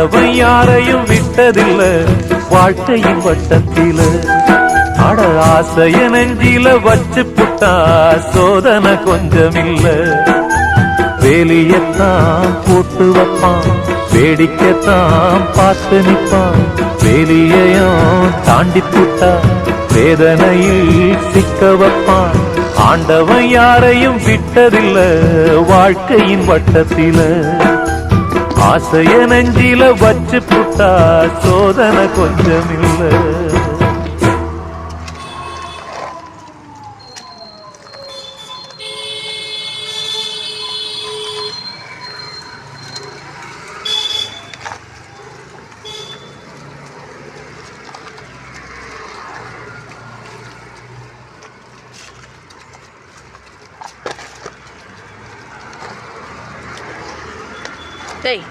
அவன் யாரையும் விட்டதில்ல வாழ்க்கையின் வட்டத்தில. அட ஆசைய நெஞ்சில வச்சு புட்டா சோதனை கொஞ்சமில்ல. வேலியத்தான் போட்டு வைப்பான், வேடிக்கைத்தான் பார்த்து நிற்பான். வேலியையும் தாண்டி புட்டா வேதனையில் சிக்க வைப்பான். ஆண்டவன் யாரையும் விட்டதில்ல வாழ்க்கையின் வட்டத்தில. ஆசைய நெஞ்சில வச்சு புட்டா சோதனை கொஞ்சமில்ல. டேய்,